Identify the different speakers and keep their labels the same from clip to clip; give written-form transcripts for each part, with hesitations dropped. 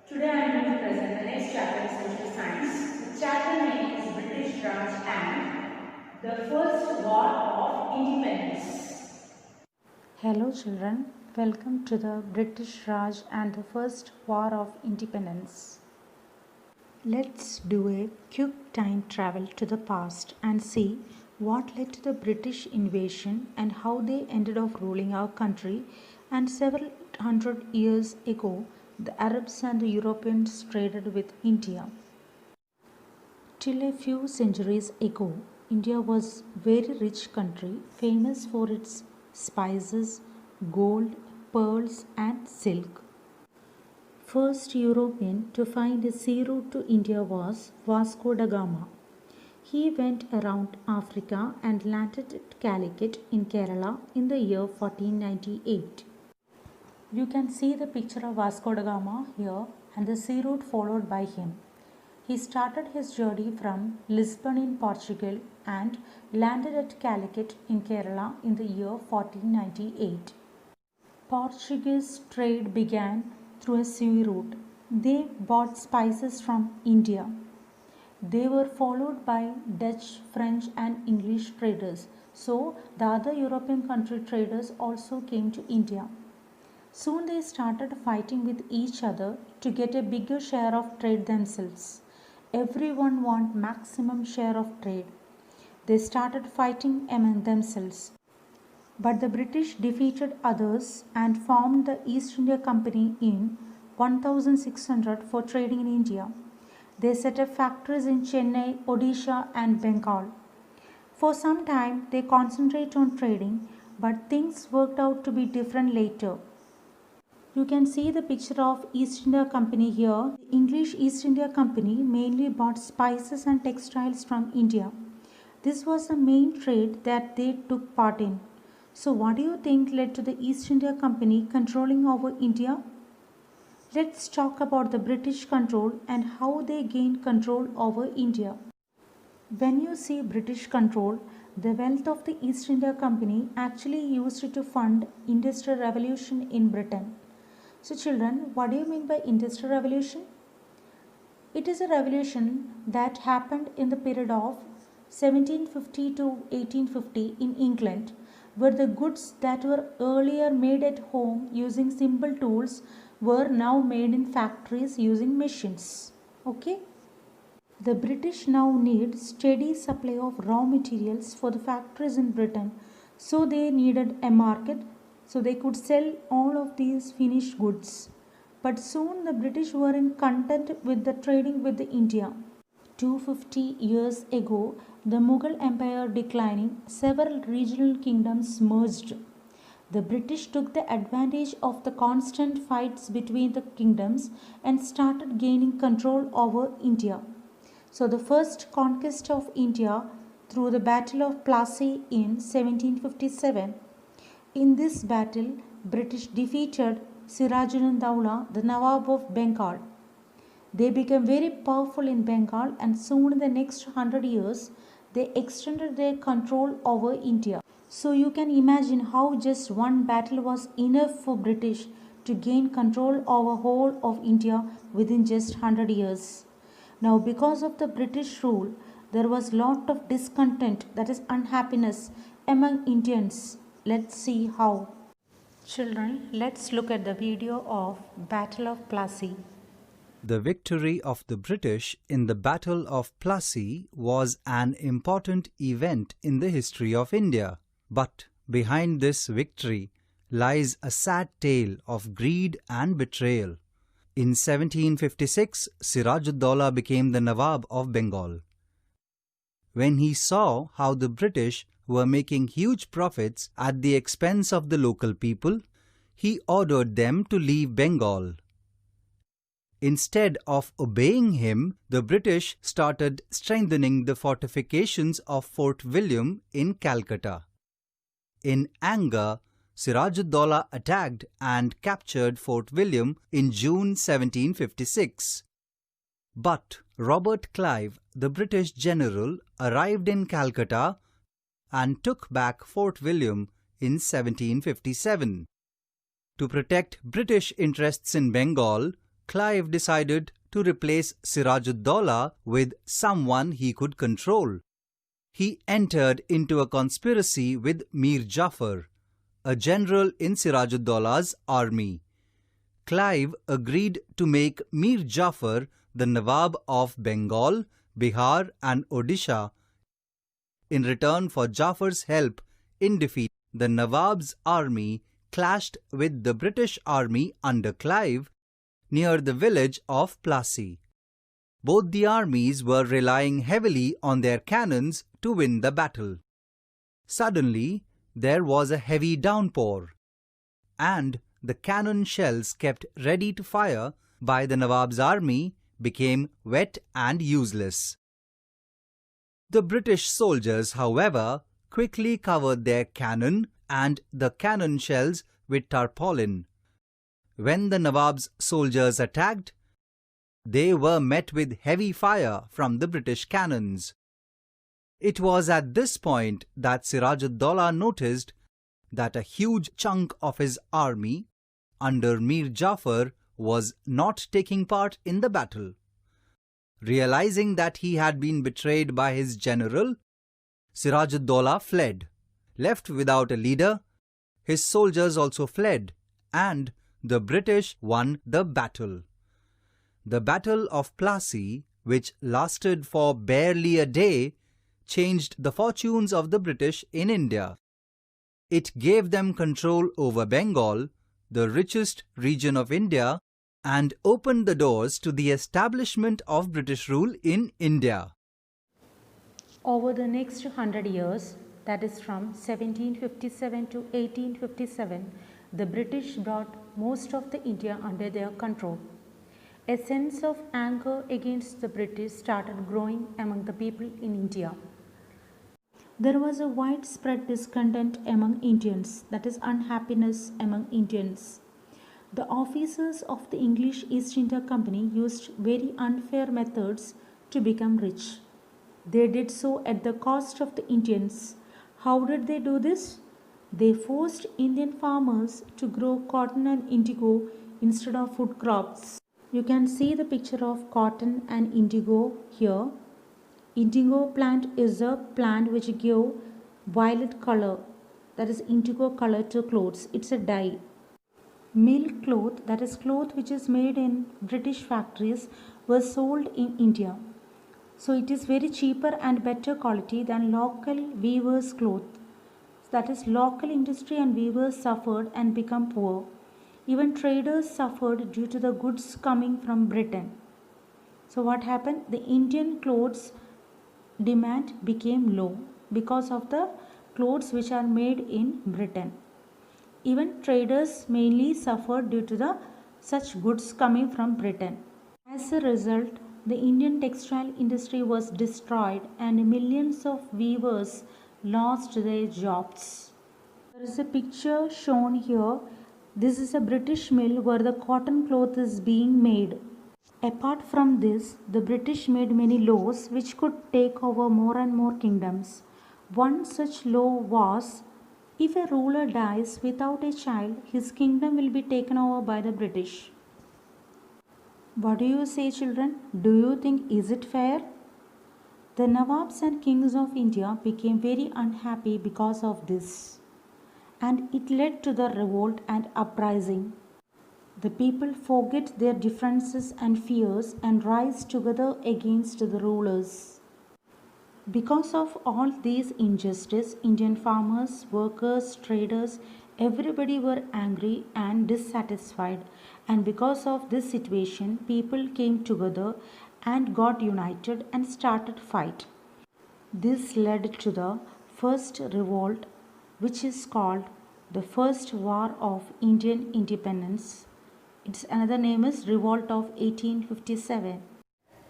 Speaker 1: Today I am going to present the next chapter in social science. The chapter name is British Raj and the First War of Independence.
Speaker 2: Hello children, welcome to the British Raj and the First War of Independence. Let's do a quick time travel to the past and see what led to the British invasion and how they ended up ruling our country, and several hundred years ago the Arabs and the Europeans traded with India. Till a few centuries ago, India was a very rich country famous for its spices, gold, pearls and silk. First European to find a sea route to India was Vasco da Gama. He went around Africa and landed at Calicut in Kerala in the year 1498. You can see the picture of Vasco da Gama here and the sea route followed by him. He started his journey from Lisbon in Portugal and landed at Calicut in Kerala in the year 1498. Portuguese trade began through a sea route. They bought spices from India. They were followed by Dutch, French and English traders. So the other European country traders also came to India. Soon they started fighting with each other to get a bigger share of trade themselves. Everyone want maximum share of trade. They started fighting among themselves. But the British defeated others and formed the East India Company in 1600 for trading in India. They set up factories in Chennai, Odisha and Bengal. For some time they concentrated on trading, but things worked out to be different later. You can see the picture of East India Company here. The English East India Company mainly bought spices and textiles from India. This was the main trade that they took part in. So what do you think led to the East India Company controlling over India? Let's talk about the British control and how they gained control over India. When you see British control, the wealth of the East India Company actually used it to fund Industrial Revolution in Britain. So children, what do you mean by Industrial Revolution? It is a revolution that happened in the period of 1750 to 1850 in England, where the goods that were earlier made at home using simple tools were now made in factories using machines. Okay? The British now need steady supply of raw materials for the factories in Britain, so they needed a market so they could sell all of these finished goods. But soon the British weren't content with the trading with the India. 250 years ago, the Mughal Empire declining, several regional kingdoms merged. The British took the advantage of the constant fights between the kingdoms and started gaining control over India. So the first conquest of India through the Battle of Plassey in 1757. In this battle, British defeated Sirajuddin-Daulah, the Nawab of Bengal. They became very powerful in Bengal, and soon in the next 100 years, they extended their control over India. So you can imagine how just one battle was enough for British to gain control over whole of India within just 100 years. Now because of the British rule, there was lot of discontent, that is unhappiness among Indians. Let's see how. Children, let's look at the video of Battle of Plassey.
Speaker 3: The victory of the British in the Battle of Plassey was an important event in the history of India. But behind this victory lies a sad tale of greed and betrayal. In 1756, Sirajuddaulah became the Nawab of Bengal. When he saw how the British were making huge profits at the expense of the local people, he ordered them to leave Bengal. Instead of obeying him, the British started strengthening the fortifications of Fort William in Calcutta. In anger, Sirajuddaulah attacked and captured Fort William in June 1756. But Robert Clive, the British general, arrived in Calcutta and took back Fort William in 1757. To protect British interests in Bengal, Clive decided to replace Siraj-ud-Daulah with someone he could control. He entered into a conspiracy with Mir Jafar, a general in Siraj-ud-Daulah's army. Clive agreed to make Mir Jafar the Nawab of Bengal, Bihar and Odisha. In return for Jafar's help in defeat, the Nawab's army clashed with the British army under Clive near the village of Plassey. Both the armies were relying heavily on their cannons to win the battle. Suddenly, there was a heavy downpour, and the cannon shells kept ready to fire by the Nawab's army became wet and useless. The British soldiers, however, quickly covered their cannon and the cannon shells with tarpaulin. When the Nawab's soldiers attacked, they were met with heavy fire from the British cannons. It was at this point that Siraj-ud-Daulah noticed that a huge chunk of his army under Mir Jafar was not taking part in the battle. Realizing that he had been betrayed by his general, Siraj-ud-Daulah fled. Left without a leader, his soldiers also fled, and the British won the battle. The Battle of Plassey, which lasted for barely a day, changed the fortunes of the British in India. It gave them control over Bengal, the richest region of India, and opened the doors to the establishment of British rule in India.
Speaker 2: Over the next 100 years, that is from 1757 to 1857, the British brought most of the India under their control. A sense of anger against the British started growing among the people in India. There was a widespread discontent among Indians, that is unhappiness among Indians. The officers of the English East India Company used very unfair methods to become rich. They did so at the cost of the Indians. How did they do this? They forced Indian farmers to grow cotton and indigo instead of food crops. You can see the picture of cotton and indigo here. Indigo plant is a plant which gives violet color, that is indigo color to clothes. It's a dye. Milk cloth, that is cloth which is made in British factories, was sold in India. So it is very cheaper and better quality than local weavers' cloth. That is, local industry and weavers suffered and become poor. Even traders suffered due to the goods coming from Britain. So what happened? The Indian clothes demand became low because of the clothes which are made in Britain. Even traders mainly suffered due to the such goods coming from Britain. As a result, the Indian textile industry was destroyed and millions of weavers lost their jobs. There is a picture shown here. This is a British mill where the cotton cloth is being made. Apart from this, the British made many laws which could take over more and more kingdoms. One such law was, if a ruler dies without a child, his kingdom will be taken over by the British. What do you say, children? Do you think is it fair? The Nawabs and kings of India became very unhappy because of this, and it led to the revolt and uprising. The people forget their differences and fears and rise together against the rulers. Because of all these injustice, Indian farmers, workers, traders, everybody were angry and dissatisfied, and because of this situation, people came together and got united and started fight. This led to the first revolt, which is called the First War of Indian Independence. Its another name is Revolt of 1857.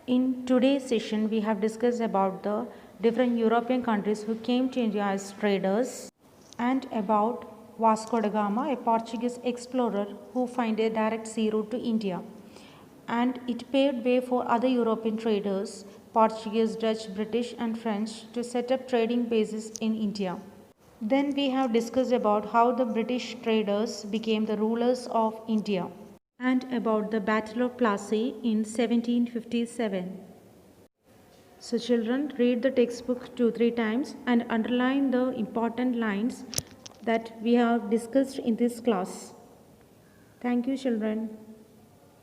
Speaker 2: In today's session, we have discussed about the different European countries who came to India as traders, and about Vasco da Gama, a Portuguese explorer who found a direct sea route to India. And it paved way for other European traders, Portuguese, Dutch, British and French, to set up trading bases in India. Then we have discussed about how the British traders became the rulers of India. and about the Battle of Plassey in 1757. So children, read the textbook 2-3 times and underline the important lines that we have discussed in this class. Thank you children.